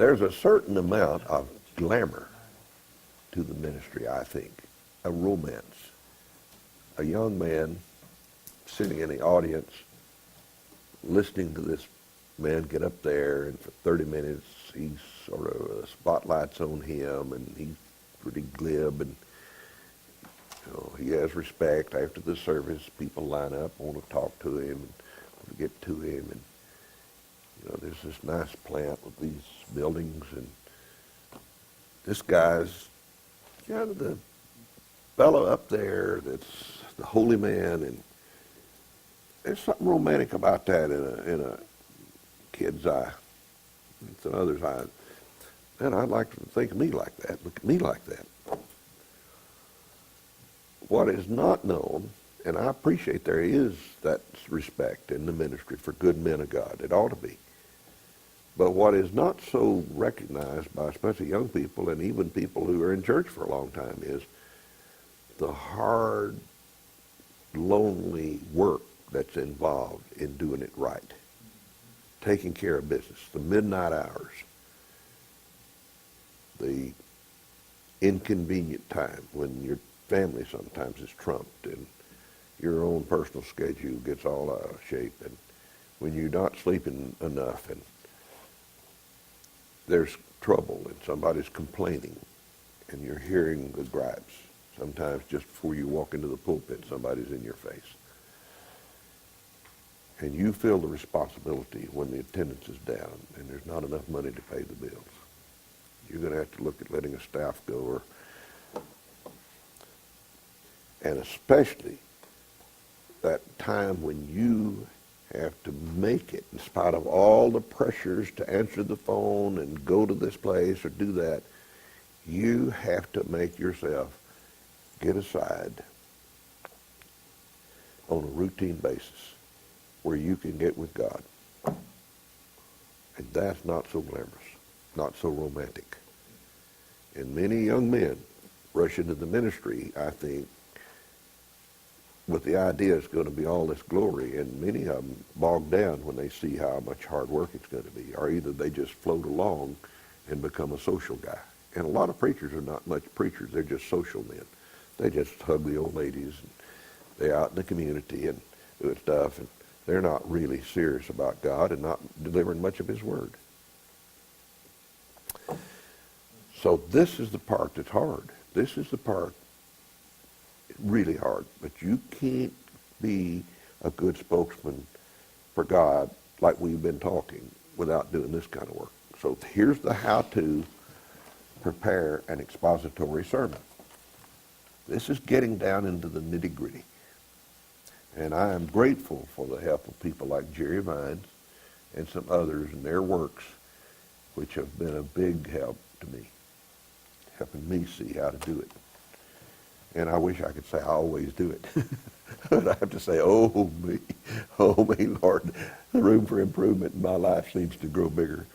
There's a certain amount of glamour to the ministry, I think, a romance. A young man sitting in the audience listening to this man get up there, and for 30 minutes he's sort of spotlights on him, and he's pretty glib, and he has respect. After the service, people line up, want to talk to him, and want to get to him, and there's this nice plant with these buildings, and this guy's kind of the fellow up there that's the holy man, and there's something romantic about that in a kid's eye. It's another's eye. Man, I'd like to think of me like that. Look at me like that. What is not known, and I appreciate there is that respect in the ministry for good men of God. It ought to be. But what is not so recognized by especially young people and even people who are in church for a long time is the hard, lonely work that's involved in doing it right. Taking care of business, the midnight hours, the inconvenient time when your family sometimes is trumped and your own personal schedule gets all out of shape, and when you're not sleeping enough and there's trouble and somebody's complaining and you're hearing the gripes. Sometimes just before you walk into the pulpit, somebody's in your face. And you feel the responsibility when the attendance is down and there's not enough money to pay the bills. You're going to have to look at letting a staff go, and especially that time when you have to make it in spite of all the pressures to answer the phone and go to this place or do that. You have to make yourself get aside on a routine basis where you can get with God. And that's not so glamorous, not so romantic. And many young men rush into the ministry, I think, with the idea it's going to be all this glory, and many of them bog down when they see how much hard work it's going to be, or either they just float along and become a social guy. And a lot of preachers are not much preachers, they're just social men. They just hug the old ladies, and they're out in the community and doing stuff, and they're not really serious about God and not delivering much of His Word. So this is the part that's hard. This is the part really hard. But you can't be a good spokesman for God like we've been talking without doing this kind of work. So here's the how to prepare an expository sermon. This is getting down into the nitty-gritty. And I am grateful for the help of people like Jerry Vines and some others in their works, which have been a big help to me, helping me see how to do it. And I wish I could say I always do it. But I have to say, oh me, Lord, the room for improvement in my life needs to grow bigger.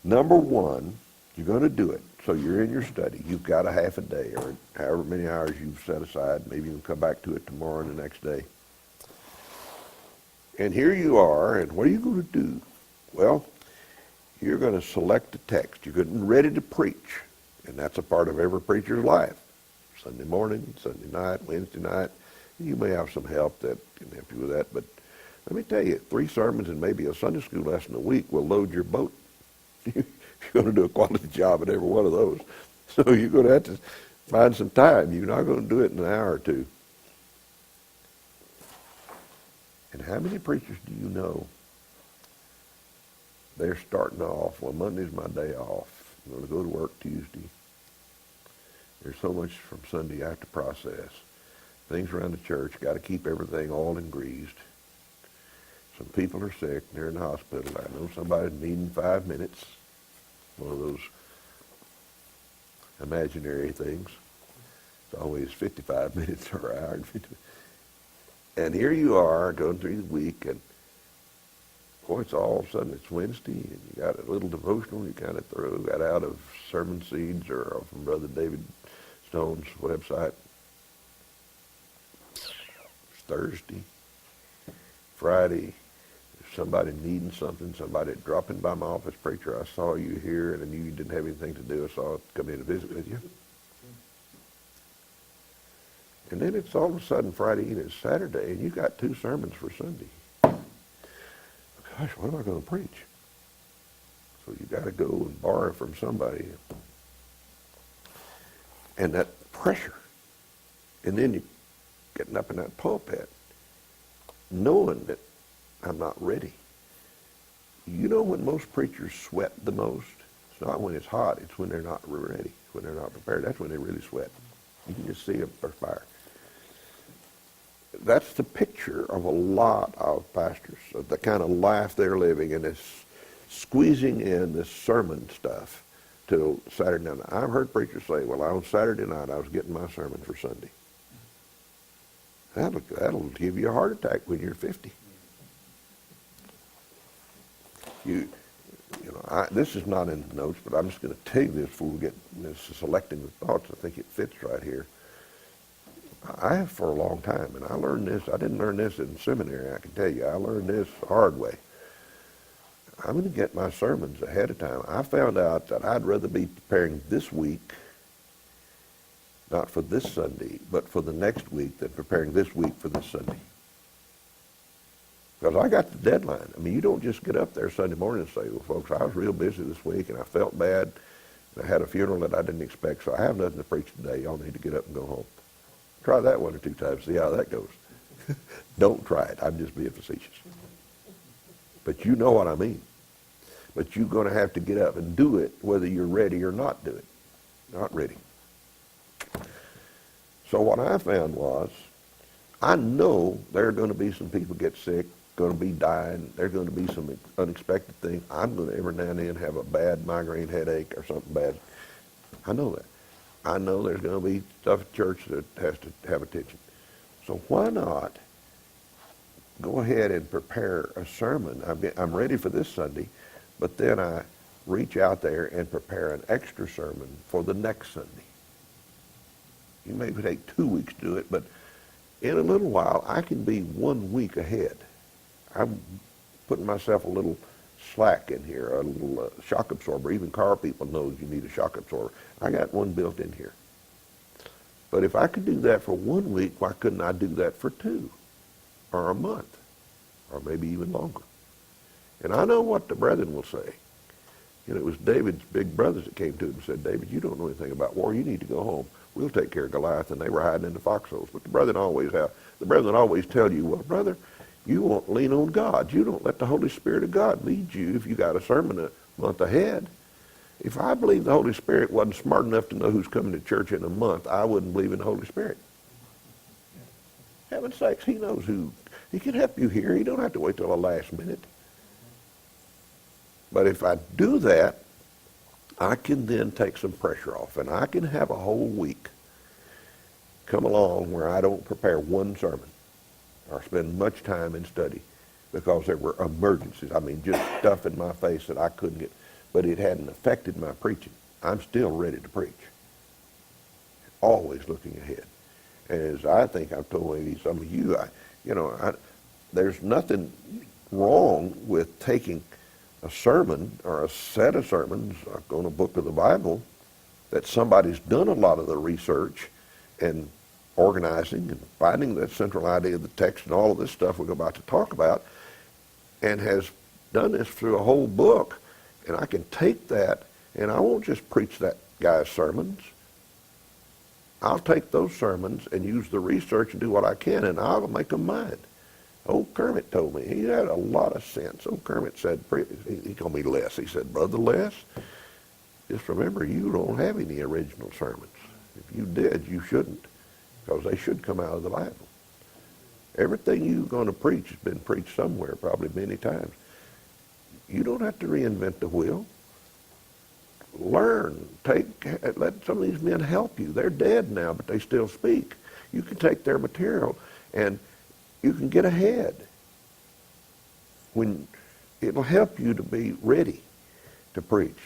Number one, you're going to do it. So you're in your study. You've got a half a day or however many hours you've set aside. Maybe you can come back to it tomorrow and the next day. And here you are, and what are you going to do? Well, you're going to select the text. You're getting ready to preach. And that's a part of every preacher's life. Sunday morning, Sunday night, Wednesday night. You may have some help that can help you with that. But let me tell you, 3 sermons and maybe a Sunday school lesson a week will load your boat. You're going to do a quality job at every one of those. So you're going to have to find some time. You're not going to do it in an hour or two. And how many preachers do you know? They're starting off, well, Monday's my day off. I'm going to go to work Tuesday. There's so much from Sunday I have to process. Things around the church, got to keep everything oiled and greased. Some people are sick, they're in the hospital. I know somebody's needing 5 minutes. One of those imaginary things. It's always 55 minutes or an hour. And here you are going through the week, and boy, it's all of a sudden it's Wednesday, and you got a little devotional you kind of got out of Sermon Seeds or from Brother David Stone's website. It's Thursday, Friday, somebody needing something, somebody dropping by my office, preacher, I saw you here and I knew you didn't have anything to do, so I'll come in and visit with you. And then it's all of a sudden Friday and it's Saturday and you got 2 sermons for Sunday. Gosh, what am I going to preach? So you got to go and borrow from somebody. And that pressure. And then you getting up in that pulpit, knowing that I'm not ready. You know when most preachers sweat the most? It's not when it's hot, it's when they're not ready, when they're not prepared. That's when they really sweat. You can just see them perspire. That's the picture of a lot of pastors, of the kind of life they're living, and this squeezing in this sermon stuff till Saturday night. I've heard preachers say, well, on Saturday night I was getting my sermon for Sunday. That'll give you a heart attack when you're 50. This is not in the notes, but I'm just going to tell you this before we get this selecting the thoughts. I think it fits right here. I have for a long time, and I learned this. I didn't learn this in seminary, I can tell you. I learned this the hard way. I'm going to get my sermons ahead of time. I found out that I'd rather be preparing this week, not for this Sunday, but for the next week, than preparing this week for this Sunday. Because I got the deadline. I mean, you don't just get up there Sunday morning and say, well, folks, I was real busy this week, and I felt bad, and I had a funeral that I didn't expect, so I have nothing to preach today. Y'all need to get up and go home. Try that 1 or 2 times, see how that goes. Don't try it. I'm just being facetious. But you know what I mean. But you're going to have to get up and do it whether you're ready or not do it. Not ready. So what I found was, I know there are going to be some people get sick, going to be dying, there are going to be some unexpected things. I'm going to every now and then have a bad migraine headache or something bad. I know that. I know there's going to be stuff at church that has to have attention. So why not go ahead and prepare a sermon? I'm ready for this Sunday, but then I reach out there and prepare an extra sermon for the next Sunday. You may take 2 weeks to do it, but in a little while, I can be 1 week ahead. I'm putting myself a little slack in here, a little shock absorber. Even car people know you need a shock absorber. I got one built in here. But if I could do that for 1 week, why couldn't I do that for 2 or a month or maybe even longer? And I know what the brethren will say. You know, it was David's big brothers that came to him and said, David, you don't know anything about war. You need to go home. We'll take care of Goliath. And they were hiding in the foxholes. But the brethren always tell you, well, brother, you won't lean on God. You don't let the Holy Spirit of God lead you if you got a sermon a month ahead. If I believed the Holy Spirit wasn't smart enough to know who's coming to church in a month, I wouldn't believe in the Holy Spirit. Heaven's sakes, he knows who. He can help you here. You don't have to wait till the last minute. But if I do that, I can then take some pressure off, and I can have a whole week come along where I don't prepare one sermon or spend much time in study because there were emergencies. I mean, just stuff in my face that I couldn't get, but it hadn't affected my preaching. I'm still ready to preach. Always looking ahead. And as I think I've told maybe some of you, there's nothing wrong with taking a sermon or a set of sermons on a book of the Bible that somebody's done a lot of the research and organizing and finding the central idea of the text and all of this stuff we're about to talk about, and has done this through a whole book. And I can take that, and I won't just preach that guy's sermons. I'll take those sermons and use the research and do what I can, and I'll make them mine. Old Kermit told me, he had a lot of sense. Old Kermit said, he called me Les. He said, Brother Les, just remember you don't have any original sermons. If you did, you shouldn't, because they should come out of the Bible. Everything you're going to preach has been preached somewhere, probably many times. You don't have to reinvent the wheel. Learn. Let some of these men help you. They're dead now, but they still speak. You can take their material and you can get ahead. When it'll help you to be ready to preach.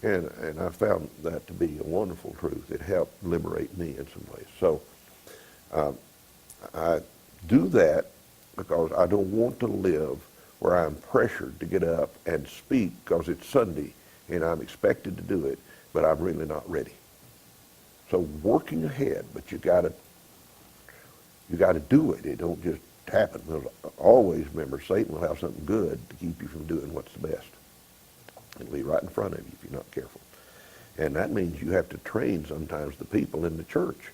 And I found that to be a wonderful truth. It helped liberate me in some ways. So I do that because I don't want to live where I'm pressured to get up and speak because it's Sunday and I'm expected to do it, but I'm really not ready. So working ahead, but you got to do it. It don't just happen. Always remember, Satan will have something good to keep you from doing what's the best. It'll be right in front of you if you're not careful. And that means you have to train sometimes the people in the church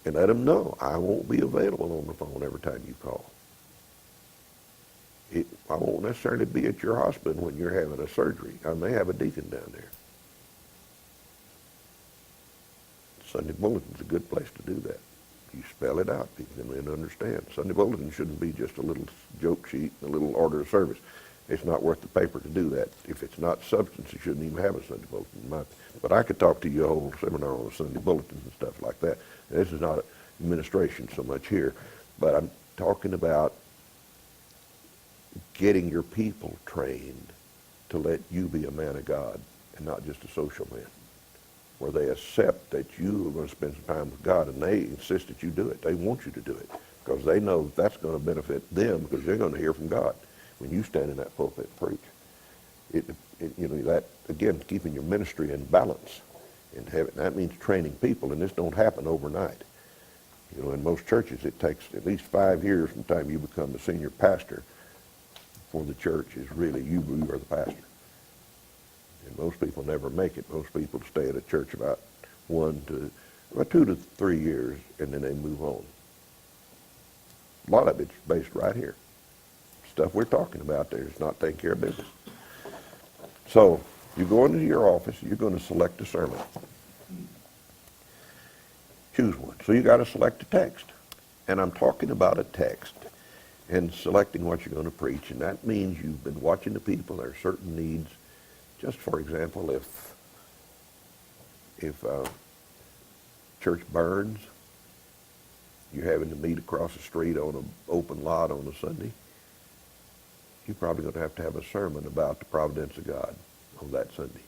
and let them know, I won't be available on the phone every time you call. I won't necessarily be at your hospital when you're having a surgery. I may have a deacon down there. Sunday Bulletin's a good place to do that. You spell it out, people can understand. Sunday Bulletin shouldn't be just a little joke sheet and a little order of service. It's not worth the paper to do that. If it's not substance, you shouldn't even have a Sunday Bulletin. But I could talk to you a whole seminar on Sunday Bulletins and stuff like that. And this is not administration so much here, but I'm talking about getting your people trained to let you be a man of God and not just a social man, where they accept that you are going to spend some time with God, and they insist that you do it. They want you to do it because they know that's going to benefit them because they're going to hear from God when you stand in that pulpit and preach. That, again, keeping your ministry in balance. And that means training people, and this don't happen overnight. In most churches, it takes at least 5 years from the time you become the senior pastor for the church is really you are the pastor. And most people never make it. Most people stay at a church about 2 to 3 years, and then they move on. A lot of it's based right here. Stuff we're talking about there is not taking care of business. So you go into your office, you're going to select a sermon. Choose one. So you got to select a text. And I'm talking about a text and selecting what you're going to preach. And that means you've been watching the people. There are certain needs. Just for example, if church burns, you're having to meet across the street on an open lot on a Sunday, you're probably going to have a sermon about the providence of God on that Sunday.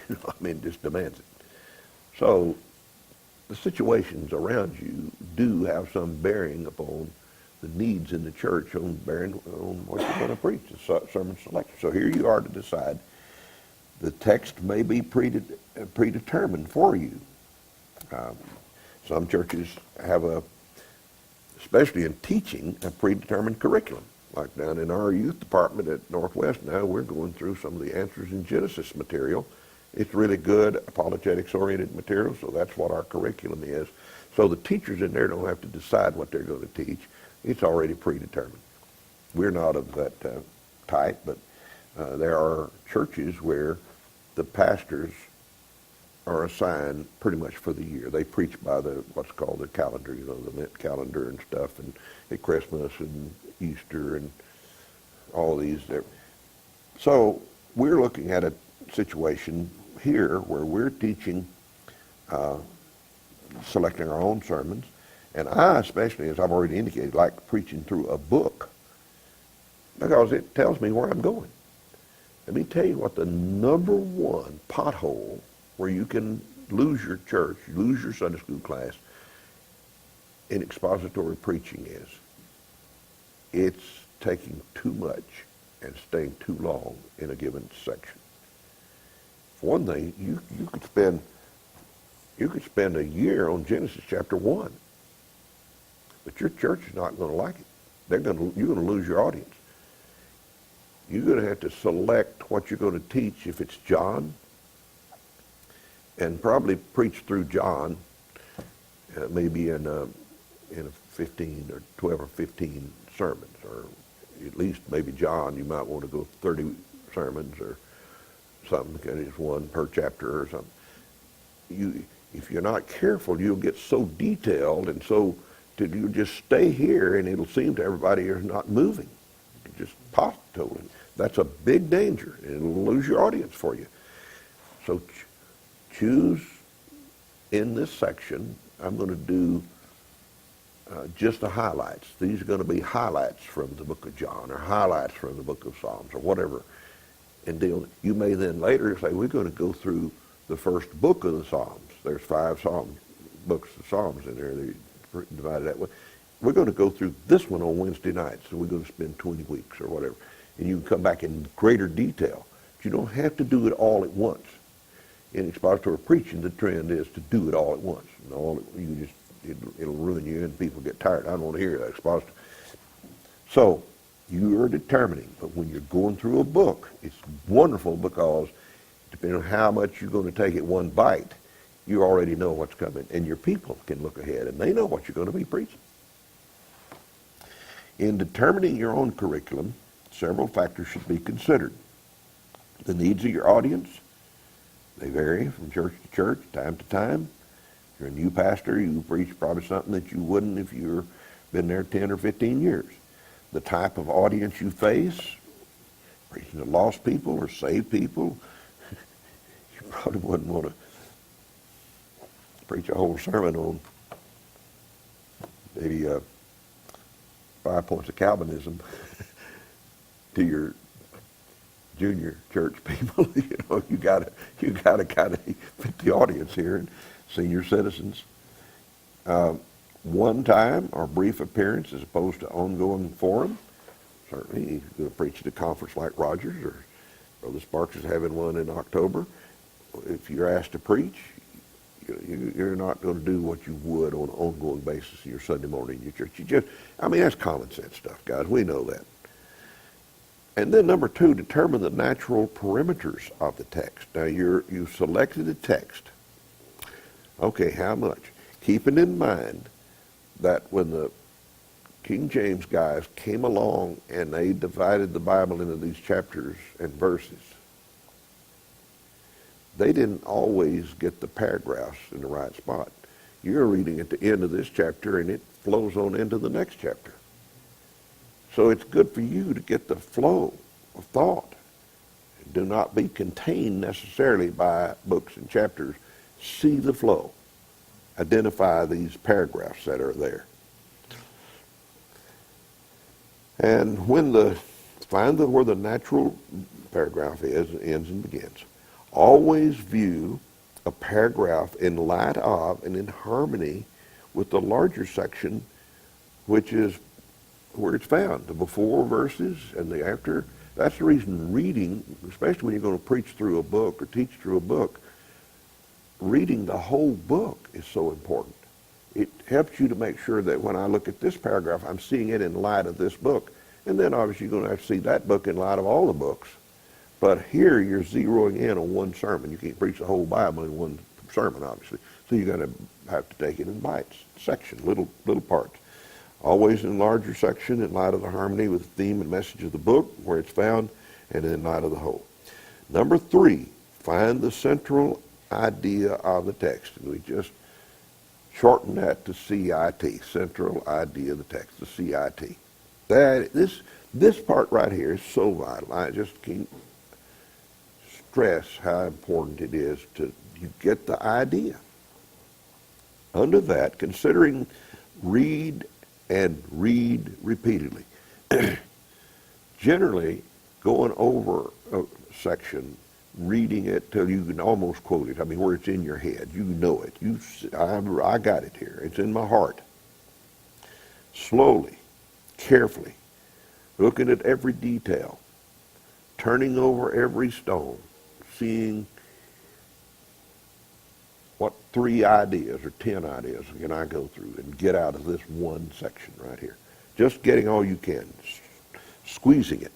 It just demands it. So the situations around you do have some bearing upon the needs in the church, on bearing on what you're going to preach, the sermon selection. So here you are to decide. The text may be predetermined for you. Some churches have especially in teaching, a predetermined curriculum. Like down in our youth department at Northwest now, we're going through some of the Answers in Genesis material. It's really good apologetics-oriented material, so that's what our curriculum is. So the teachers in there don't have to decide what they're going to teach. It's already predetermined. We're not of that type, but there are churches where the pastors are assigned pretty much for the year. They preach by what's called the calendar, the Lent calendar and stuff, and at Christmas and Easter and all these. So we're looking at a situation here where we're teaching, selecting our own sermons, and I especially, as I've already indicated, like preaching through a book because it tells me where I'm going. Let me tell you what the number one pothole where you can lose your church, lose your Sunday school class in expository preaching is. It's taking too much and staying too long in a given section. For one thing, you could spend a year on Genesis chapter 1, but your church is not going to like it. You're going to lose your audience. You're going to have to select what you're going to teach if it's John, and probably preach through John, maybe in a 15 or 12 or 15 sermons, or at least maybe John, you might want to go 30 sermons or something, because it's one per chapter or something. If you're not careful, you'll get so detailed, and so you just stay here, and it'll seem to everybody you're not moving. You're just totally. That's a big danger, and it'll lose your audience for you. So choose in this section. I'm going to do just the highlights. These are going to be highlights from the book of John, or highlights from the book of Psalms, or whatever. And you may then later say, we're going to go through the first book of the Psalms. There's 5 books of Psalms in there. They're divided that way. we're going to go through this one on Wednesday nights, so we're going to spend 20 weeks or whatever. And you can come back in greater detail. But you don't have to do it all at once. In expository preaching, the trend is to do it all at once. And it'll ruin you, and people get tired. I don't want to hear that expository. So you are determining, but when you're going through a book, it's wonderful because depending on how much you're going to take at one bite, you already know what's coming, and your people can look ahead, and they know what you're going to be preaching. In determining your own curriculum, several factors should be considered. The needs of your audience, they vary from church to church, time to time. If you're a new pastor, you preach probably something that you wouldn't if you've been there 10 or 15 years. The type of audience you face, preaching to lost people or saved people, you probably wouldn't want to preach a whole sermon on maybe 5 points of Calvinism to your junior church people. You gotta kind of fit the audience here, and senior citizens. One time or brief appearance as opposed to ongoing forum. Certainly, you're going to preach at a conference like Rogers, or Brother Sparks is having one in October. If you're asked to preach, you're not going to do what you would on an ongoing basis in your Sunday morning in your church. That's common sense stuff, guys. We know that. And then number 2, determine the natural perimeters of the text. Now, you've selected a text. Okay, how much? Keeping in mind that when the King James guys came along and they divided the Bible into these chapters and verses, they didn't always get the paragraphs in the right spot. You're reading at the end of this chapter and it flows on into the next chapter. So it's good for you to get the flow of thought. Do not be contained necessarily by books and chapters. See the flow. Identify these paragraphs that are there. And find where the natural paragraph is, ends and begins. Always view a paragraph in light of and in harmony with the larger section, which is where it's found, the before verses and the after. That's the reason reading, especially when you're going to preach through a book or teach through a book, reading the whole book is so important. It helps you to make sure that when I look at this paragraph, I'm seeing it in light of this book. And then obviously you're going to have to see that book in light of all the books. But here you're zeroing in on one sermon. You can't preach the whole Bible in one sermon, obviously. So you're going to have to take it in bites, section, little parts. Always in larger section in light of the harmony with the theme and message of the book, where it's found, and in light of the whole. Number 3, find the central idea of the text. And we just shorten that to CIT, central idea of the text, the CIT. This part right here is so vital. I just can't stress how important it is to you get the idea. Under that, considering read and read repeatedly. Generally, going over a section, reading it till you can almost quote it. Where it's in your head, you know it. I got it here. It's in my heart. Slowly, carefully, looking at every detail, turning over every stone, seeing what 3 ideas or 10 ideas can I go through and get out of this one section right here. Just getting all you can, squeezing it.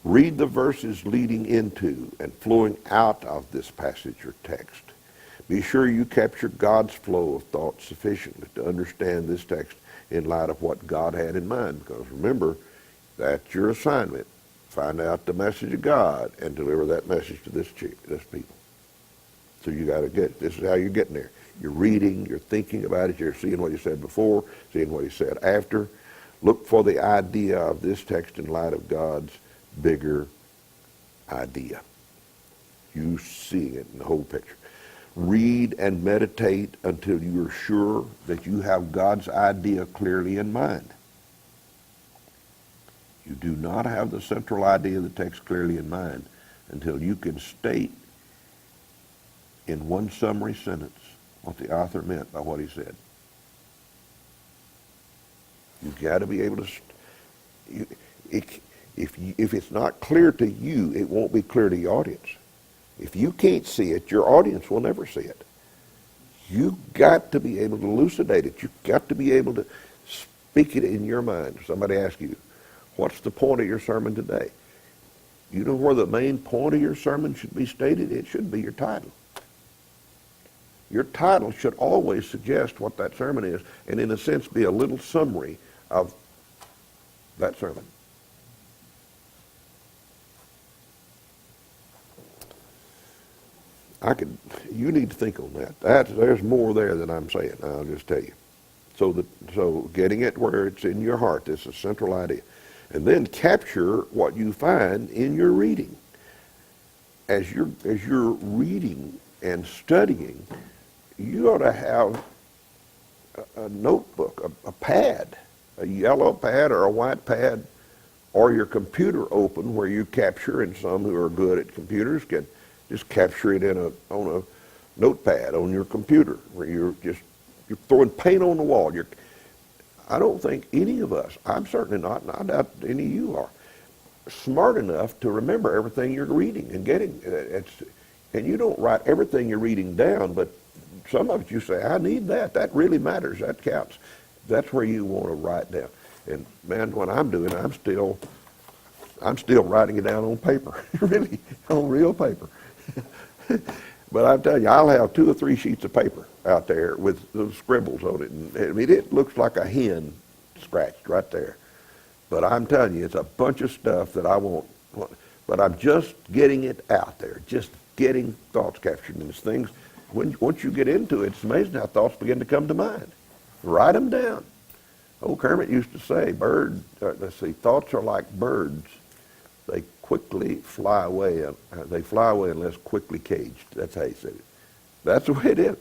Read the verses leading into and flowing out of this passage or text. Be sure you capture God's flow of thought sufficiently to understand this text in light of what God had in mind. Because remember, that's your assignment. Find out the message of God and deliver that message to this people. So you got to this is how you're getting there. You're reading, you're thinking about it, you're seeing what he said before, seeing what he said after. Look for the idea of this text in light of God's bigger idea. You see it in the whole picture. Read and meditate until you are sure that you have God's idea clearly in mind. You do not have the central idea of the text clearly in mind until you can state in one summary sentence what the author meant by what he said. You've got to be able to. If it's not clear to you, it won't be clear to the audience. If you can't see it, your audience will never see it. You've got to be able to elucidate it. You've got to be able to speak it in your mind. Somebody asks you, what's the point of your sermon today? You know where the main point of your sermon should be stated? It should be your title. Your title should always suggest what that sermon is, and in a sense be a little summary of that sermon. You need to think on that. There's more there than I'm saying. I'll just tell you. So getting it where it's in your heart, this is a central idea. And then capture what you find in your reading. As you're reading and studying, you ought to have a notebook, a pad, a yellow pad or a white pad, or your computer open where you capture, and some who are good at computers can just capture it on a notepad on your computer where you're throwing paint on the wall. I don't think any of us, I'm certainly not, and I doubt any of you are, smart enough to remember everything you're reading and getting. And you don't write everything you're reading down, but some of it you say, I need that. That really matters. That counts. That's where you want to write down. And man, what I'm doing, I'm still writing it down on paper, really, on real paper. But I'm telling you, I'll have 2 or 3 sheets of paper out there with those scribbles on it. And I mean, it looks like a hen scratched right there. But I'm telling you, it's a bunch of stuff that I won't, but I'm just getting it out there, just getting thoughts captured. And it's things, once you get into it, it's amazing how thoughts begin to come to mind. Write them down. Old Kermit used to say, thoughts are like birds. They quickly fly away. They fly away unless quickly caged. That's how he said it. That's the way it is.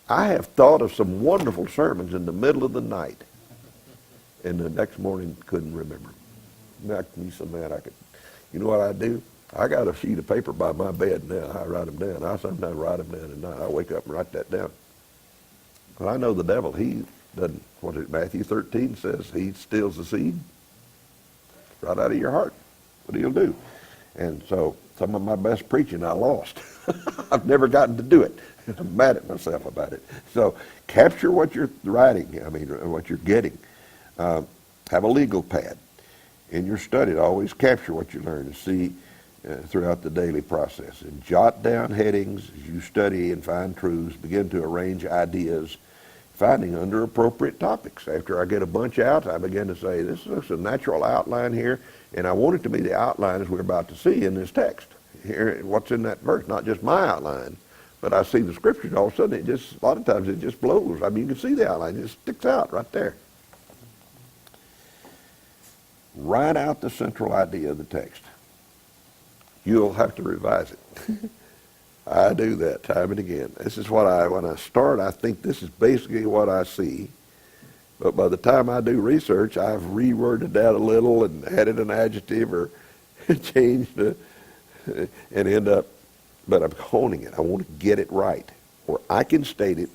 I have thought of some wonderful sermons in the middle of the night, and the next morning couldn't remember. Knocked me so mad I could. You know what I do? I got a sheet of paper by my bed now. I write them down. I sometimes write them down at night. I wake up and write that down. But I know the devil, he doesn't, Matthew 13 says, he steals the seed right out of your heart. What he'll do. And so some of my best preaching I lost. I've never gotten to do it. I'm mad at myself about it. So capture what you're writing, what you're getting. Have a legal pad. In your study, always capture what you learn and see throughout the daily process. And jot down headings as you study and find truths. Begin to arrange ideas, finding under appropriate topics. After I get a bunch out, I begin to say, this is a natural outline here, and I want it to be the outline as we're about to see in this text. Here, what's in that verse, not just my outline, but I see the scriptures, all of a sudden a lot of times it just blows. I mean, you can see the outline, it just sticks out right there. Write out the central idea of the text. You'll have to revise it. I do that time and again. This is when I start, I think this is basically what I see. But by the time I do research, I've reworded that a little and added an adjective or changed it and end up, but I'm honing it. I want to get it right. Or I can state it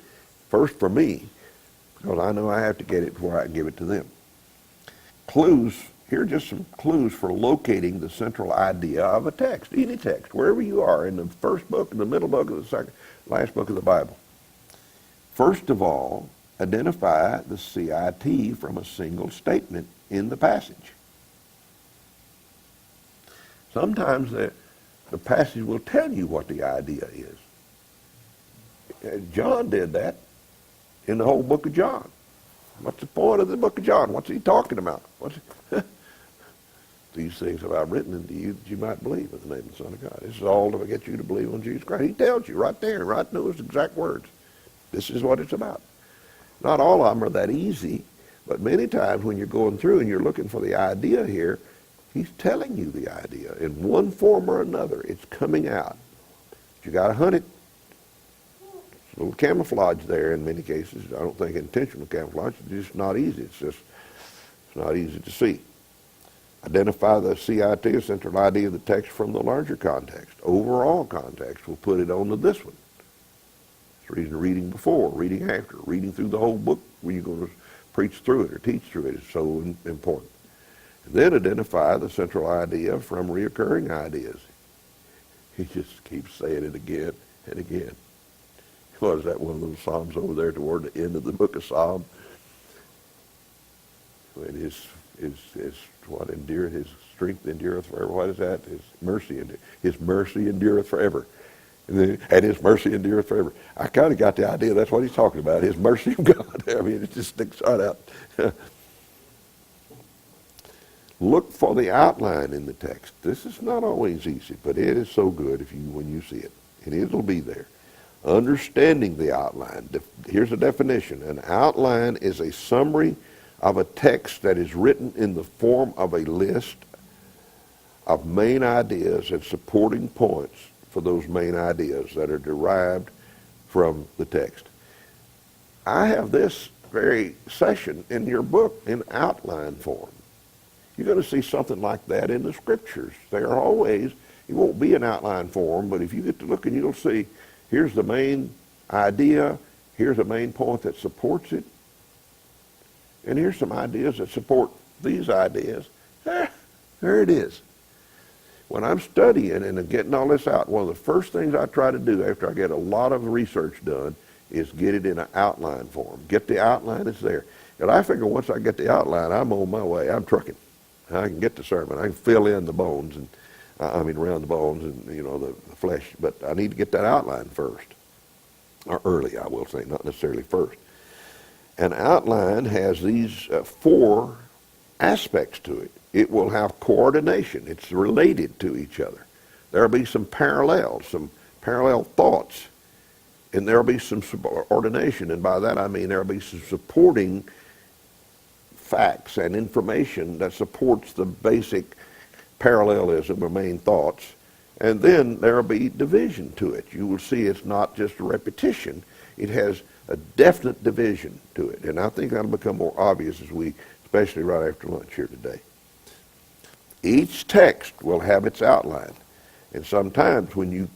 first for me, because I know I have to get it before I can give it to them. Clues. Here are just some clues for locating the central idea of a text, any text, wherever you are, in the first book, in the middle book, or the second, last book of the Bible. First of all, identify the CIT from a single statement in the passage. Sometimes the passage will tell you what the idea is. John did that in the whole book of John. What's the point of the book of John? What's he talking about? These things have I written unto you that you might believe in the name of the Son of God. This is all to get you to believe on Jesus Christ. He tells you right there, right in those exact words. This is what it's about. Not all of them are that easy, but many times when you're going through and you're looking for the idea here, he's telling you the idea in one form or another. It's coming out. But you got to hunt it. It's a little camouflage there in many cases. I don't think intentional camouflage. It's just not easy. It's not easy to see. Identify the CIT, central idea of the text, from the larger context. Overall context, we'll put it onto this one. It's the reason reading before, reading after, reading through the whole book when you're going to preach through it or teach through it is so important. And then identify the central idea from reoccurring ideas. He just keeps saying it again and again. What is that, one of those Psalms over there toward the end of the book of Psalms? When his strength endureth forever. What is that? His mercy endureth forever. And his mercy endureth forever. I kind of got the idea that's what he's talking about, his mercy of God. I mean, it just sticks right out. Look for the outline in the text. This is not always easy, but it is so good when you see it. And it'll be there. Understanding the outline. Here's a definition. An outline is a summary of a text that is written in the form of a list of main ideas and supporting points for those main ideas that are derived from the text. I have this very section in your book in outline form. You're going to see something like that in the scriptures. They are always, it won't be in outline form, but if you get to looking, you'll see, here's the main idea, here's a main point that supports it, and here's some ideas that support these ideas. There it is. When I'm studying and getting all this out, one of the first things I try to do after I get a lot of research done is get it in an outline form. Get the outline, it's there. And I figure once I get the outline, I'm on my way. I'm trucking. I can get the sermon. I can fill in the bones, and around the bones and, the flesh. But I need to get that outline first. Or early, I will say, not necessarily first. An outline has these 4 aspects to it. It will have coordination. It's related to each other. There will be some parallel thoughts, and there will be some subordination. And by that I mean there will be some supporting facts and information that supports the basic parallelism or main thoughts. And then there will be division to it. You will see it's not just a repetition. It has a definite division to it. And I think that'll become more obvious especially right after lunch here today. Each text will have its outline. And sometimes when you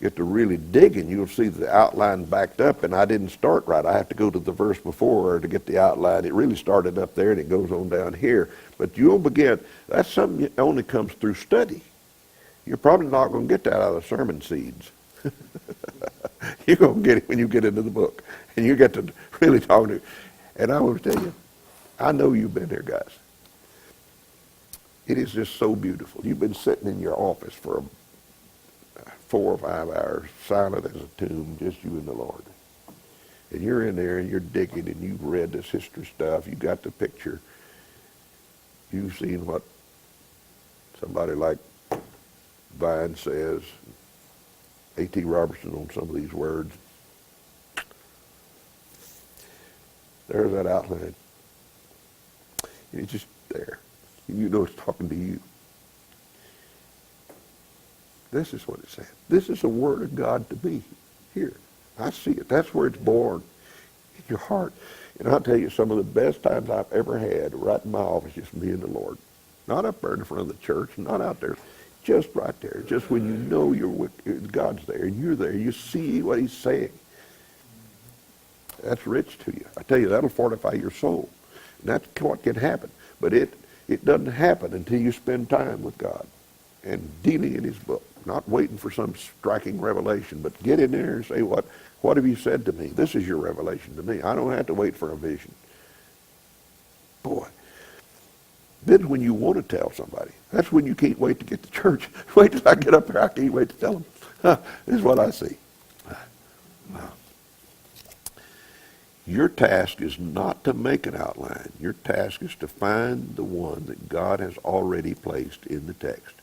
get to really digging, you'll see the outline backed up, and I didn't start right. I have to go to the verse before to get the outline. It really started up there, and it goes on down here. But you'll begin. That's something that only comes through study. You're probably not going to get that out of sermon seeds. You're going to get it when you get into the book, and you get to really talk to. And I will tell you, I know you've been there, guys. It is just so beautiful. You've been sitting in your office for 4 or 5 hours, silent as a tomb, just you and the Lord. And you're in there and you're digging, and you've read this history stuff. You got the picture. You've seen what somebody like Vine says, A.T. Robertson on some of these words. There's that outline. It's just there. You know it's talking to you. This is what it said. This is the word of God to be here. I see it. That's where it's born, in your heart. And I'll tell you, some of the best times I've ever had right in my office, just me and the Lord. Not up there in front of the church, not out there, just right there. Just when you know God's there and you're there, you see what he's saying. That's rich to you. I tell you, that'll fortify your soul. And that's what can happen. But it doesn't happen until you spend time with God and dealing in his book. Not waiting for some striking revelation, but get in there and say, what have you said to me? This is your revelation to me. I don't have to wait for a vision. Boy. Then when you want to tell somebody, that's when you can't wait to get to church. Wait till I get up there. I can't wait to tell them. This is what I see. Wow. Your task is not to make an outline. Your task is to find the one that God has already placed in the text.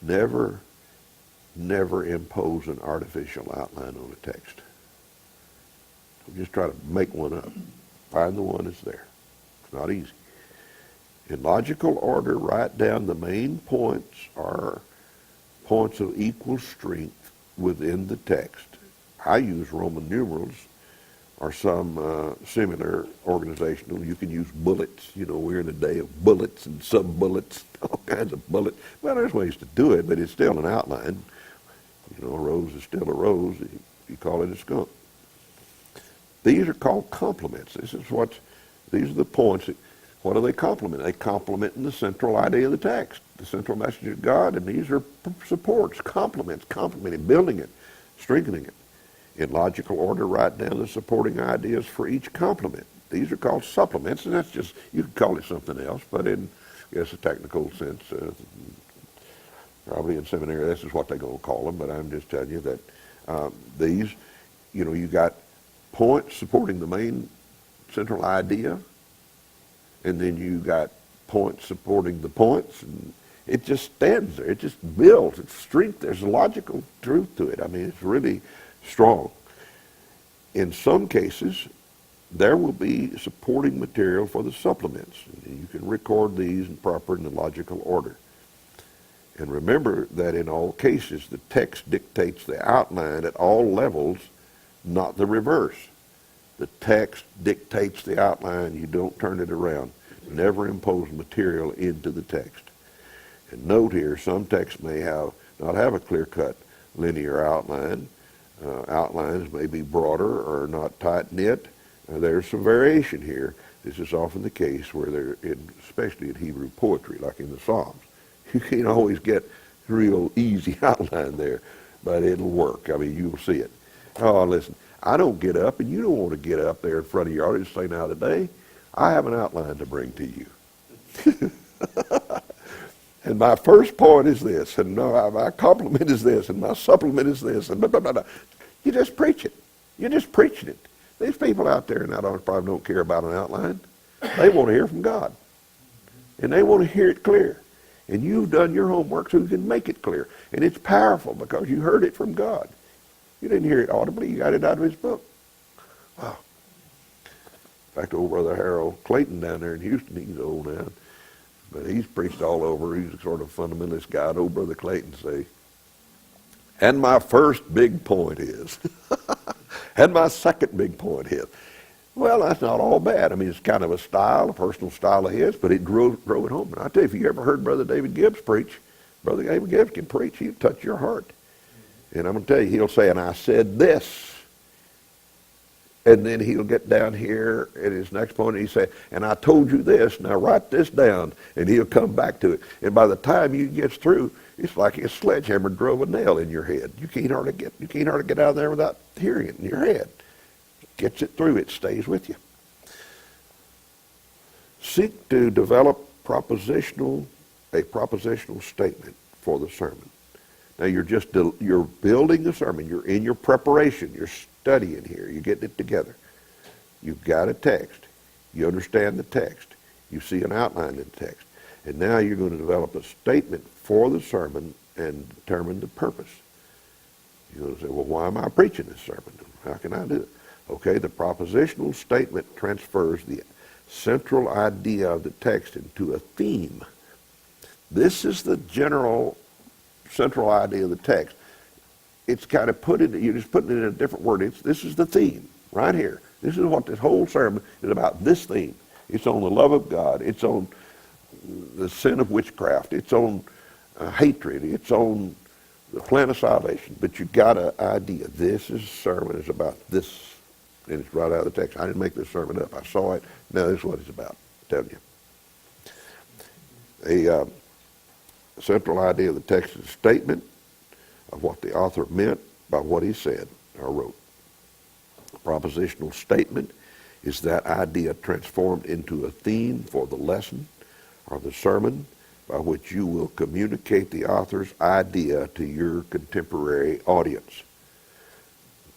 Never impose an artificial outline on a text. Don't just try to make one up. Find the one that's there. It's not easy. In logical order, write down the main points or points of equal strength within the text. I use Roman numerals or some similar organizational. You can use bullets. We're in a day of bullets and sub-bullets, all kinds of bullets. Well, there's ways to do it, but it's still an outline. A rose is still a rose. You call it a skunk. These are called complements. This is what's These are the points. What do they complement? They complement the central idea of the text, the central message of God, and these are supports, complementing, building it, strengthening it. In logical order, write down the supporting ideas for each complement. These are called supplements, and that's just, you could call it something else, but in, I guess, a technical sense, probably in seminary, this is what they're going to call them, but I'm just telling you that these, you got points supporting the main central idea, and then you got points supporting the points, and it just stands there. It just builds. It's strength. There's a logical truth to it. I mean, it's really strong. In some cases, there will be supporting material for the supplements. You can record these in proper and logical order. And remember that in all cases, the text dictates the outline at all levels, not the reverse. The text dictates the outline. You don't turn it around. Never impose material into the text. And note here, some texts may not have a clear-cut linear outline. Outlines may be broader or not tight-knit. There's some variation here. This is often the case where especially in Hebrew poetry, like in the Psalms. You can't always get real easy outline there, but it'll work. I mean, you'll see it. Oh, listen, I don't get up, and you don't want to get up there in front of your audience and say, now today, I have an outline to bring to you. And my first point is this, and my compliment is this, and my supplement is this, and blah, blah, blah, blah. You just preach it. You're just preaching it. These people out there in that audience probably don't care about an outline. They want to hear from God. And they want to hear it clear. And you've done your homework so you can make it clear. And it's powerful because you heard it from God. You didn't hear it audibly. You got it out of his book. Wow. In fact, old Brother Harold Clayton down there in Houston, he's old now. But he's preached all over. He's a sort of fundamentalist guy. Old Brother Clayton say, and my first big point is, and my second big point is. Well, that's not all bad. I mean, it's kind of a style, a personal style of his, but it drove it home. And I tell you, if you ever heard Brother David Gibbs preach, Brother David Gibbs can preach. He'll touch your heart. And I'm going to tell you, he'll say, and I said this. And then he'll get down here at his next point and he'll say, and I told you this, now write this down. And he'll come back to it. And by the time he gets through, it's like a sledgehammer drove a nail in your head. You can't hardly get out of there without hearing it in your head. Gets it through, it stays with you. Seek to develop a propositional statement for the sermon. Now you're building the sermon. You're in your preparation. You're studying here. You're getting it together. You've got a text. You understand the text. You see an outline in the text. And now you're going to develop a statement for the sermon and determine the purpose. You're going to say, well, why am I preaching this sermon? How can I do it? Okay, the propositional statement transfers the central idea of the text into a theme. This is the general central idea of the text. It's kind of you're just putting it in a different word. This is the theme right here. This is what this whole sermon is about, this theme. It's on the love of God. It's on the sin of witchcraft. It's on hatred. It's on the plan of salvation. But you got an idea. This sermon is about this. And it's right out of the text. I didn't make this sermon up. I saw it. Now this is what it's about. I'm telling you. The central idea of the text is a statement of what the author meant by what he said or wrote. A propositional statement is that idea transformed into a theme for the lesson or the sermon by which you will communicate the author's idea to your contemporary audience.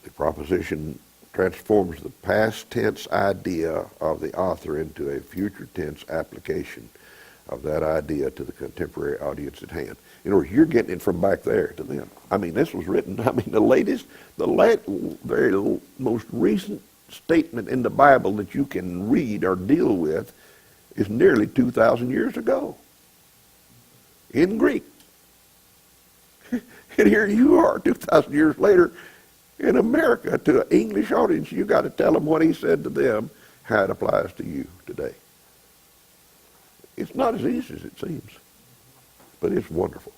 The proposition transforms the past tense idea of the author into a future tense application of that idea to the contemporary audience at hand. In other words, you're getting it from back there to them. I mean, this was written, the very most recent statement in the Bible that you can read or deal with is nearly 2,000 years ago in Greek. And here you are 2,000 years later in America to an English audience. You got to tell them what he said to them, how it applies to you today. It's not as easy as it seems, but it's wonderful.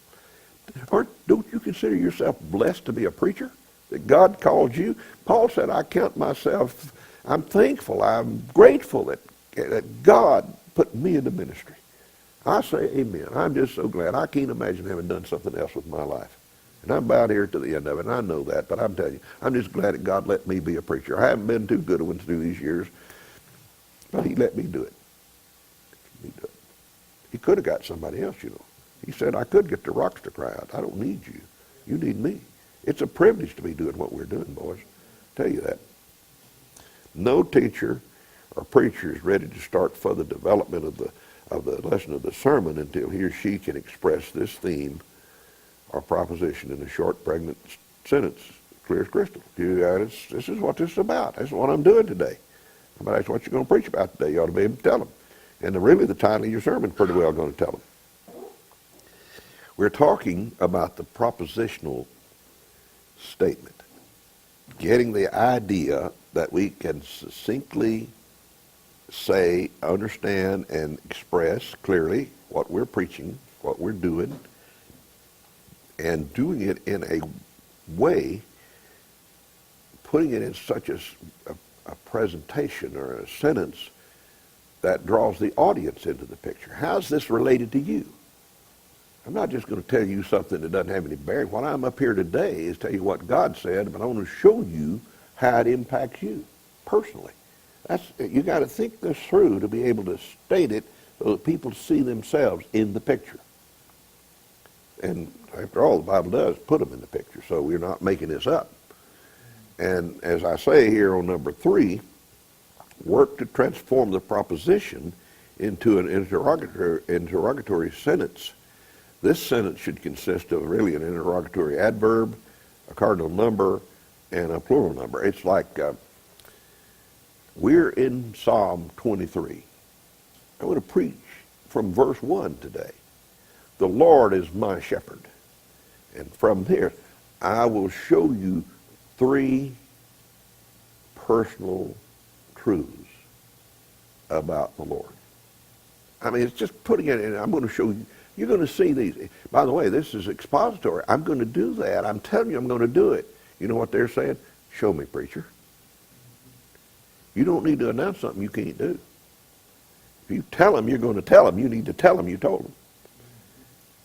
Don't you consider yourself blessed to be a preacher? That God called you? Paul said, I count myself, I'm thankful, I'm grateful that that God put me in the ministry. I say amen. I'm just so glad. I can't imagine having done something else with my life. And I'm about here to the end of it, and I know that, but I'm telling you, I'm just glad that God let me be a preacher. I haven't been too good a one through these years, but he let me do it. He could have got somebody else, you know. He said, I could get the rocks to cry out. I don't need you. You need me. It's a privilege to be doing what we're doing, boys. I'll tell you that. No teacher or preacher is ready to start further development of the lesson of the sermon until he or she can express this theme or proposition in a short, pregnant sentence, clear as crystal. This is what this is about. That's what I'm doing today. But that's what you're going to preach about today. You ought to be able to tell them. And really the title of your sermon is pretty well going to tell them. We're talking about the propositional statement, getting the idea that we can succinctly say, understand, and express clearly what we're preaching, what we're doing, and doing it in a way, putting it in such a presentation or a sentence that draws the audience into the picture. How's this related to you? I'm not just going to tell you something that doesn't have any bearing. What I'm up here today is tell you what God said, but I want to show you how it impacts you personally. You got to think this through to be able to state it so that people see themselves in the picture. And after all, the Bible does put them in the picture, so we're not making this up. And as I say here on number 3, work to transform the proposition into an interrogatory sentence. This sentence should consist of really an interrogatory adverb, a cardinal number, and a plural number. It's like we're in Psalm 23. I want to preach from verse 1 today. The Lord is my shepherd. And from here, I will show you 3 personal truths about the Lord. I mean, it's just putting it in. I'm going to show you. You're going to see these. By the way, this is expository. I'm going to do that. I'm telling you I'm going to do it. You know what they're saying? Show me, preacher. You don't need to announce something you can't do. If you tell them you're going to tell them, you need to tell them you told them.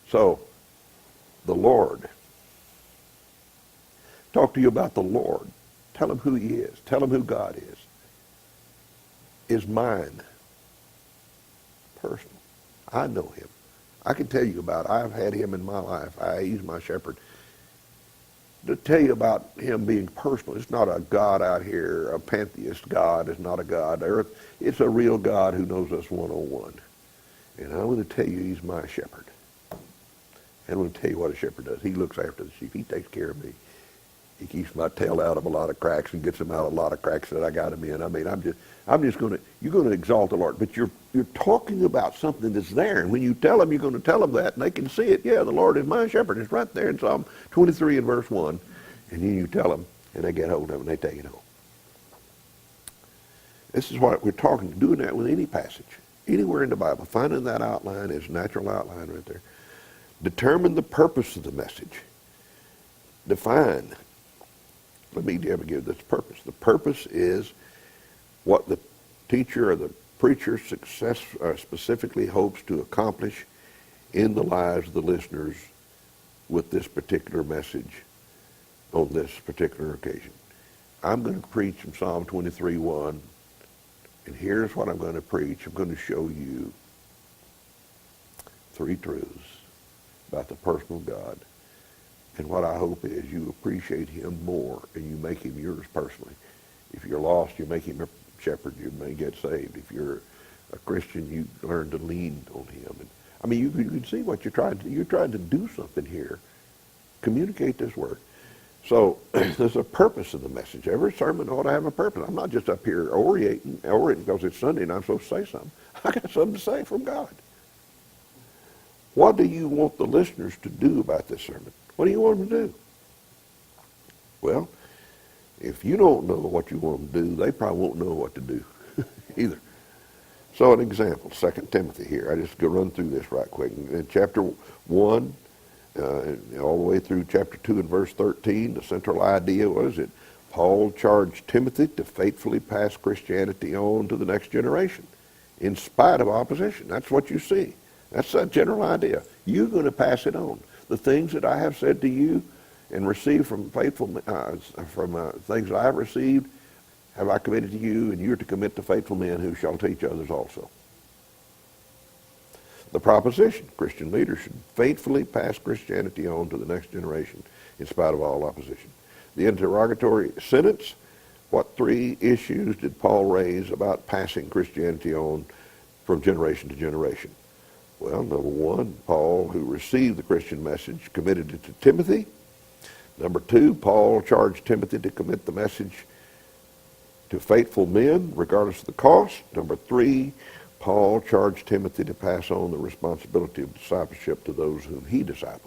So, the Lord. Talk to you about the Lord. Tell them who he is. Tell them who God is. Is mine. Personal. I know him. I can tell you about it. I've had him in my life. He's my shepherd. To tell you about him being personal. It's not a God out here, a pantheist God. It's not a God on earth. It's a real God who knows us one-on-one. And I'm going to tell you he's my shepherd. And I'm going to tell you what a shepherd does. He looks after the sheep. He takes care of me. He keeps my tail out of a lot of cracks and gets them out of a lot of cracks that I got him in. I mean, I'm just going to, you're going to exalt the Lord. But you're talking about something that's there. And when you tell them, you're going to tell them that, and they can see it. Yeah, the Lord is my shepherd. It's right there in Psalm 23 and verse 1. And then you tell them, and they get hold of it, and they take it home. This is what we're talking, doing that with any passage. Anywhere in the Bible, finding that outline, its natural outline right there. Determine the purpose of the message. Define. Let me ever give this purpose. The purpose is what the teacher or the preacher specifically hopes to accomplish in the lives of the listeners with this particular message on this particular occasion. I'm going to preach from Psalm 23:1, and here's what I'm going to preach. I'm going to show you 3 truths about the personal God. And what I hope is you appreciate him more and you make him yours personally. If you're lost, you make him a shepherd. You may get saved. If you're a Christian, you learn to lean on him. And, I mean, you can see what you're trying to do. You're trying to do something here. Communicate this word. So there's a purpose of the message. Every sermon ought to have a purpose. I'm not just up here orating because it's Sunday and I'm supposed to say something. I got something to say from God. What do you want the listeners to do about this sermon? What do you want them to do? Well, if you don't know what you want them to do, they probably won't know what to do either. So an example, 2 Timothy here. I just go run through this right quick. In chapter 1, all the way through chapter 2 and verse 13, the central idea was that Paul charged Timothy to faithfully pass Christianity on to the next generation. in spite of opposition. That's what you see. That's that general idea. You're going to pass it on. The things that I have said to you and received from faithful, things that I have received, have I committed to you, and you're to commit to faithful men who shall teach others also. The proposition: Christian leaders should faithfully pass Christianity on to the next generation in spite of all opposition. The interrogatory sentence: what three issues did Paul raise about passing Christianity on from generation to generation? Well, number one, Paul, who received the Christian message, committed it to Timothy. Number two, Paul charged Timothy to commit the message to faithful men, regardless of the cost. Number three, Paul charged Timothy to pass on the responsibility of discipleship to those whom he discipled.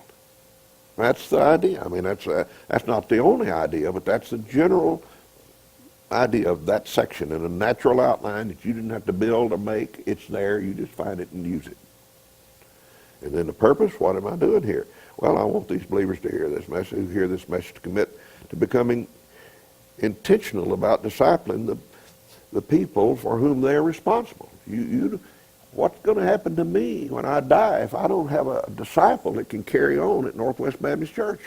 That's the idea. I mean, that's not the only idea, but that's the general idea of that section, and a natural outline that you didn't have to build or make. It's there. You just find it and use it. And then the purpose: what am I doing here? Well, I want these believers to hear this message, to commit to becoming intentional about discipling the people for whom they are responsible. What's going to happen to me when I die if I don't have a disciple that can carry on at Northwest Baptist Church?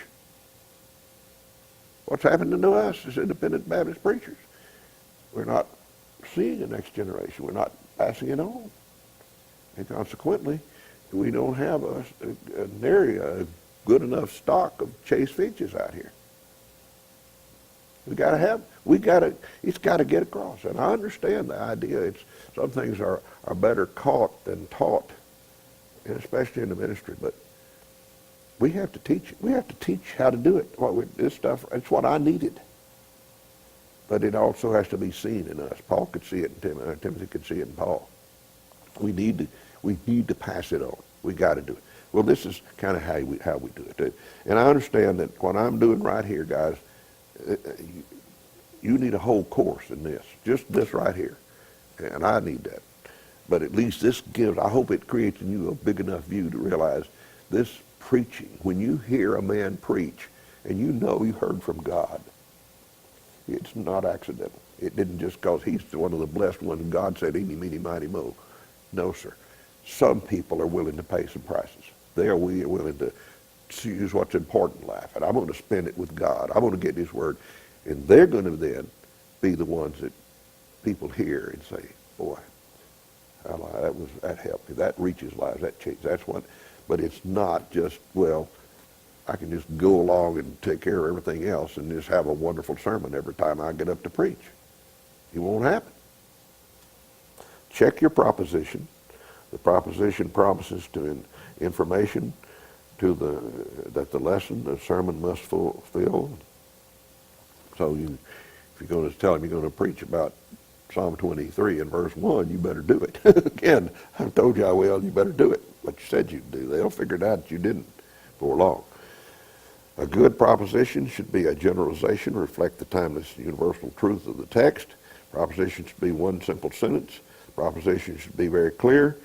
What's happening to us as independent Baptist preachers? We're not seeing the next generation. We're not passing it on. And consequently, we don't have a good enough stock of Chase Finches out here. It's got to get across. And I understand the idea. Some things are better caught than taught, and especially in the ministry. But we have to teach it. We have to teach how to do it. This stuff, it's what I needed. But it also has to be seen in us. Paul could see it in Timothy could see it in Paul. We need to pass it on. We got to do it. Well, this is kind of how we do it. And I understand that what I'm doing right here, guys, you need a whole course in this, just this right here, and I need that. But at least this I hope it creates in you a big enough view to realize this preaching. When you hear a man preach, and you know you heard from God, it's not accidental. It didn't just because he's one of the blessed ones, and God said, "Eeny, meeny, miny, mo." No, sir. Some people are willing to pay some prices. They are willing to choose what's important in life, and I'm going to spend it with God. I'm going to get His Word, and they're going to then be the ones that people hear and say, "Boy, that helped me. That reaches lives. That changed. That's what." But it's not just, well, I can just go along and take care of everything else and just have a wonderful sermon every time I get up to preach. It won't happen. Check your proposition. The proposition promises to information that the lesson, the sermon must fulfill. So if you're going to tell them you're going to preach about Psalm 23 and verse 1, you better do it. Again, I've told you I will, you better do it. What you said you'd do. They'll figure it out that you didn't for long. A good proposition should be a generalization, reflect the timeless universal truth of the text. Proposition should be one simple sentence. Proposition should be very clear,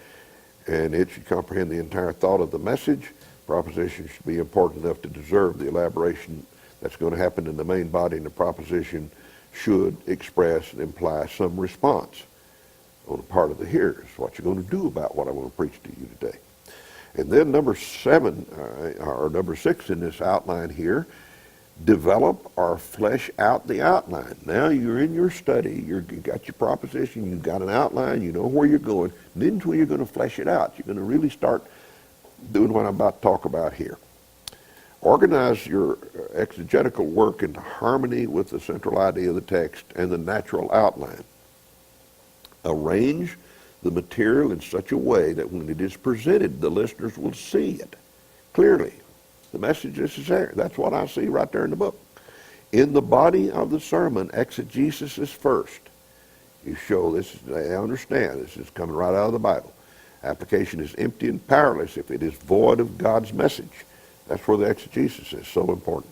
and it should comprehend the entire thought of the message. Proposition should be important enough to deserve the elaboration that's going to happen in the main body, and the proposition should express and imply some response on the part of the hearers. What you're going to do about what I'm going to preach to you today. And then number 6 in this outline here, develop or flesh out the outline. Now you're in your study, you got your proposition, you've got an outline, you know where you're going. And then when you're going to flesh it out, you're going to really start doing what I'm about to talk about here. Organize your exegetical work into harmony with the central idea of the text and the natural outline. Arrange the material in such a way that when it is presented, the listeners will see it clearly. The message is there. That's what I see right there in the book. In the body of the sermon, exegesis is first. You show this, they understand this is coming right out of the Bible. Application is empty and powerless if it is void of God's message. That's where the exegesis is so important.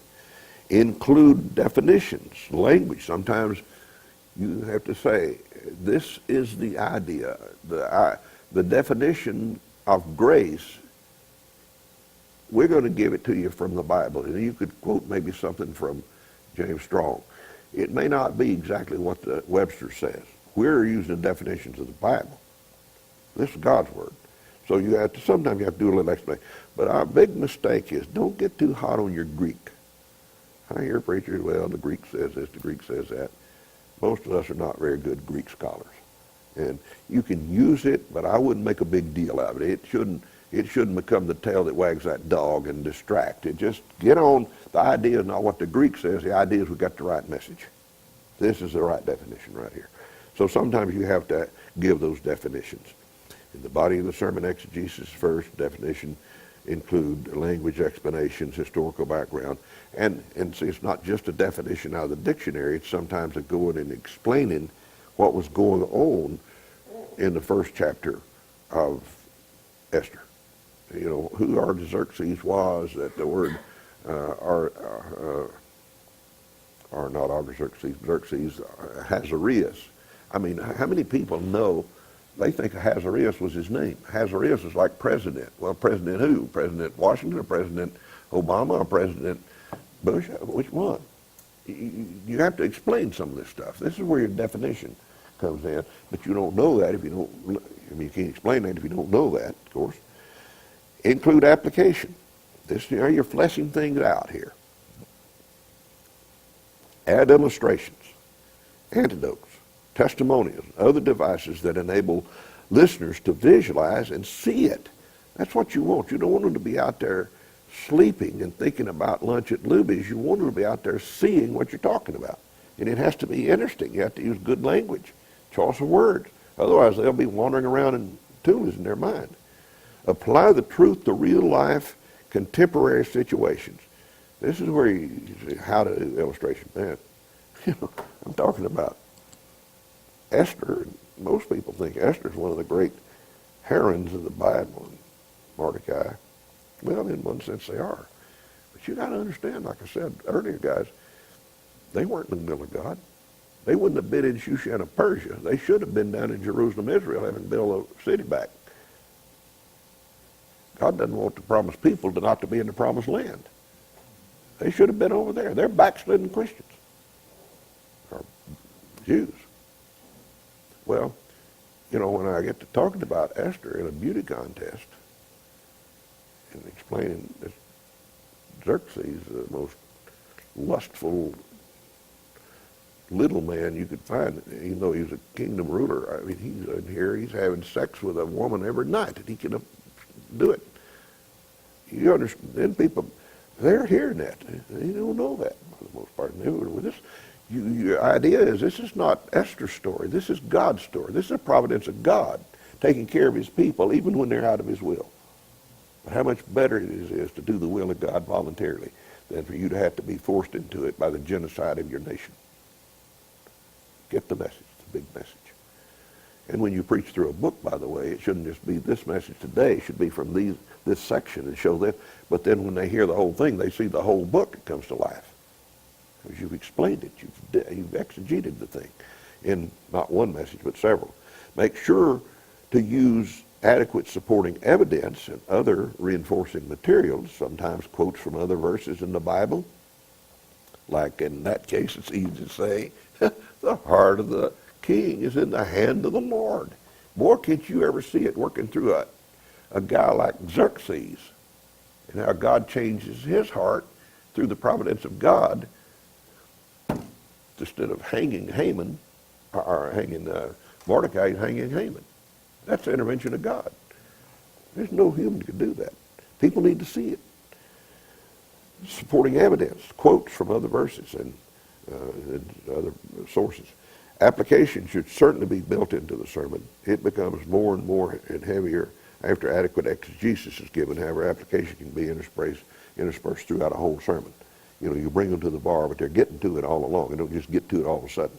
Include definitions, language. Sometimes you have to say, this is the idea, the definition of grace. We're going to give it to you from the Bible. And you could quote maybe something from James Strong. It may not be exactly what the Webster says. We're using the definitions of the Bible. This is God's word. So sometimes you have to do a little explanation. But our big mistake is don't get too hot on your Greek. I hear preachers, well, the Greek says this, the Greek says that. Most of us are not very good Greek scholars. And you can use it, but I wouldn't make a big deal out of it. It shouldn't become the tail that wags that dog and distract. It just get on. The idea is not what the Greek says. The idea is we got the right message. This is the right definition right here. So sometimes you have to give those definitions. In the body of the sermon, exegesis first, definition include language explanations, historical background, and see, it's not just a definition out of the dictionary. It's sometimes a going and explaining what was going on in the first chapter of Esther. You know, who Artaxerxes was, that the word are not Artaxerxes, Xerxes, Ahasuerus. I mean, how many people know, they think Ahasuerus was his name. Ahasuerus is like president. Well, president who? President Washington or President Obama or President Bush? Which one? You have to explain some of this stuff. This is where your definition comes in, but you don't know that if you don't, I mean, you can't explain that if you don't know that, of course. Include application. This, you know, you're fleshing things out here. Add illustrations, antidotes, testimonials, other devices that enable listeners to visualize and see it. That's what you want. You don't want them to be out there sleeping and thinking about lunch at Luby's. You want them to be out there seeing what you're talking about. And it has to be interesting. You have to use good language, choice of words. Otherwise, they'll be wandering around in tunes in their mind. Apply the truth to real-life, contemporary situations. This is where you see how to do illustration. Man, you know, I'm talking about Esther. Most people think Esther is one of the great heroines of the Bible, and Mordecai. Well, in one sense they are. But you got to understand, like I said earlier, guys, they weren't in the middle of God. They wouldn't have been in Shushan of Persia. They should have been down in Jerusalem, Israel, having built a city back. God doesn't want the promised people to not to be in the promised land. They should have been over there. They're backslidden Christians, or Jews. Well, you know, when I get to talking about Esther in a beauty contest and explaining that Xerxes, the most lustful little man you could find, even though he was a kingdom ruler. I mean, he's in here, he's having sex with a woman every night, and he can do it. You understand? Then people, they're hearing that. They don't know that for the most part. Your idea is this is not Esther's story. This is God's story. This is a providence of God taking care of his people even when they're out of his will. But how much better it is to do the will of God voluntarily than for you to have to be forced into it by the genocide of your nation. Get the message, the big message. And when you preach through a book, by the way, it shouldn't just be this message today. It should be from this section and show that. But then when they hear the whole thing, they see the whole book, it comes to life. Because you've explained it. You've exegeted the thing in not one message, but several. Make sure to use adequate supporting evidence and other reinforcing materials, sometimes quotes from other verses in the Bible. Like in that case, it's easy to say, the heart of the king is in the hand of the Lord. Boy, can't you ever see it working through a guy like Xerxes, and how God changes his heart through the providence of God. Instead of hanging Haman, or hanging Mordecai, he's hanging Haman. That's the intervention of God. There's no human who could do that. People need to see it. Supporting evidence, quotes from other verses and other sources. Application should certainly be built into the sermon. It becomes more and more and heavier after adequate exegesis is given. However, application can be interspersed throughout a whole sermon. You know, you bring them to the bar, but they're getting to it all along. They don't just get to it all of a sudden.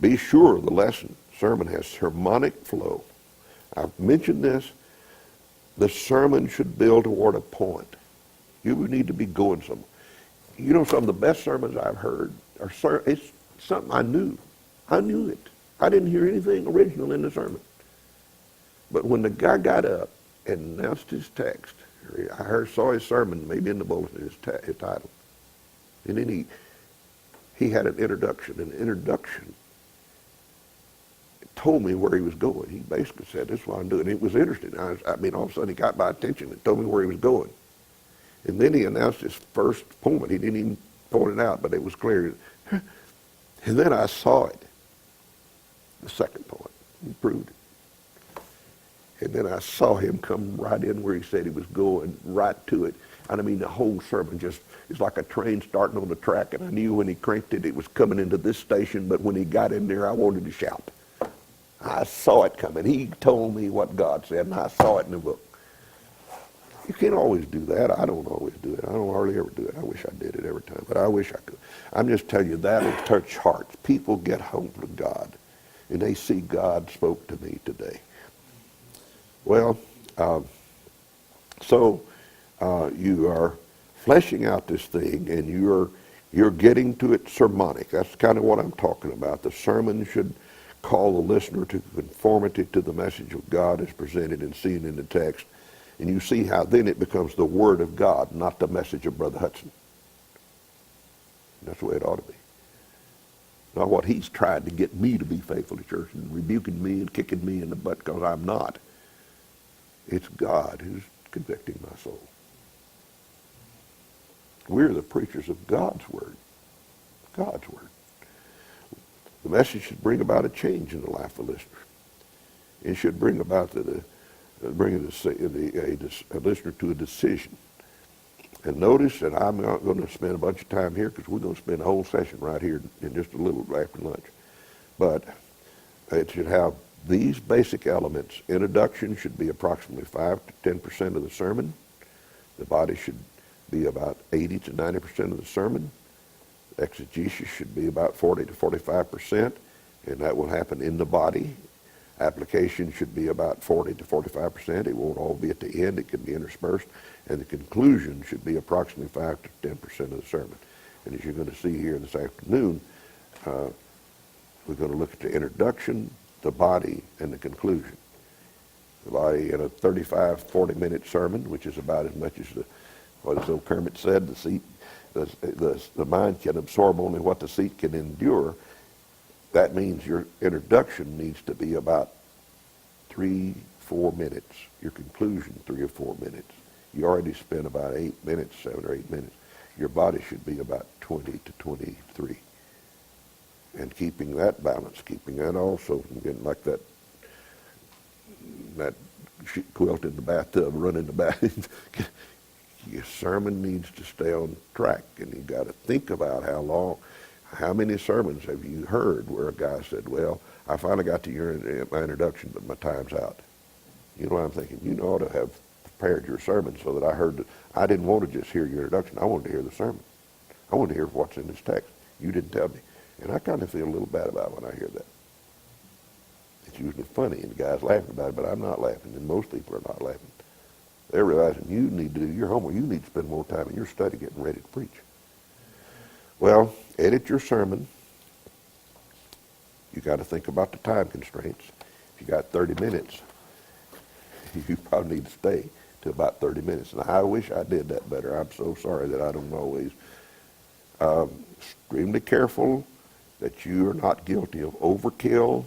Be sure the sermon has harmonic flow. I've mentioned this. The sermon should build toward a point. You need to be going somewhere. You know, some of the best sermons I've heard it's something I knew. I knew it. I didn't hear anything original in the sermon. But when the guy got up and announced his text, I saw his sermon, maybe in the bulletin, his title. And then he had an introduction. An introduction told me where he was going. He basically said, this is what I'm doing. It was interesting. I mean, all of a sudden he got my attention and told me where he was going. And then he announced his first point. He didn't even point it out, but it was clear. And then I saw it, the second point. He proved it. And then I saw him come right in where he said he was going, right to it. And I mean, the whole sermon just, it's like a train starting on the track. And I knew when he cranked it, it was coming into this station. But when he got in there, I wanted to shout. I saw it coming. He told me what God said, and I saw it in the book. You can't always do that. I don't always do it. I don't hardly ever do it. I wish I did it every time, but I wish I could. I'm just telling you, that will touch hearts. People get home to God, and they see God spoke to me today. Well, so you are fleshing out this thing, and you're getting to it sermonic. That's kind of what I'm talking about. The sermon should call the listener to conformity to the message of God as presented and seen in the text. And you see how then it becomes the Word of God, not the message of Brother Hutson. That's the way it ought to be. Not what he's tried to get me to be faithful to church and rebuking me and kicking me in the butt because I'm not. It's God who's convicting my soul. We're the preachers of God's Word. God's Word. The message should bring about a change in the life of the listener. It should bring about bring a listener to a decision. And notice that I'm not going to spend a bunch of time here because we're going to spend a whole session right here in just a little after lunch. But it should have these basic elements. Introduction should be approximately 5 to 10% of the sermon. The body should be about 80 to 90% of the sermon. Exegesis should be about 40 to 45%, and that will happen in the body. Application should be about 40 to 45%. It won't all be at the end. It can be interspersed. And the conclusion should be approximately 5 to 10% of the sermon. And as you're going to see here this afternoon, we're going to look at the introduction, the body, and the conclusion. The body in a 35, 40-minute sermon, which is about as much as what as old Kermit said, the mind can absorb only what the seat can endure. That means your introduction needs to be about 3-4 minutes. Your conclusion, 3 or 4 minutes. You already spent about 8 minutes, 7 or 8 minutes. Your body should be about 20 to 23. And keeping that balance, keeping that also from getting like that quilt in the bathtub, running the bath. Your sermon needs to stay on track, and you've got to think about how many sermons have you heard where a guy said, well, I finally got to my introduction, but my time's out. You know what I'm thinking? You ought to have prepared your sermon so that I didn't want to just hear your introduction. I wanted to hear the sermon. I wanted to hear what's in this text. You didn't tell me. And I kind of feel a little bad about it when I hear that. It's usually funny, and the guy's laughing about it, but I'm not laughing, and most people are not laughing. They're realizing you need to do your homework. You need to spend more time in your study getting ready to preach. Well, edit your sermon. You got to think about the time constraints. If you got 30 minutes, you probably need to stay to about 30 minutes. And I wish I did that better. I'm so sorry that I don't always. Extremely careful that you are not guilty of overkill,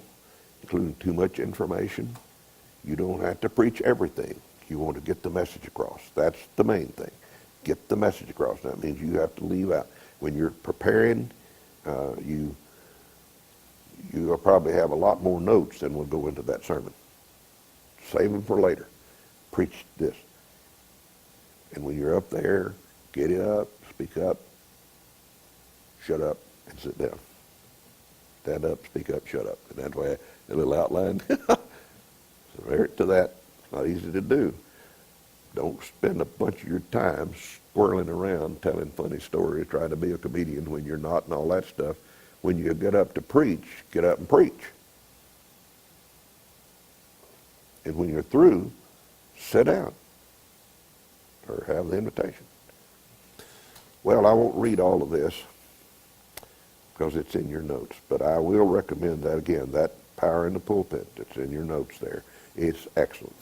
including too much information. You don't have to preach everything. You want to get the message across. That's the main thing. Get the message across. That means you have to leave out. When you're preparing, you'll probably have a lot more notes than will go into that sermon. Save them for later. Preach this. And when you're up there, get it up, speak up, shut up, and sit down. Stand up, speak up, shut up. And that way, a little outline. So there to that. It's not easy to do. Don't spend a bunch of your time swirling around telling funny stories, trying to be a comedian when you're not and all that stuff. When you get up to preach, get up and preach. And when you're through, sit down or have the invitation. Well, I won't read all of this because it's in your notes, but I will recommend that again, that Power in the Pulpit that's in your notes there. It's excellent.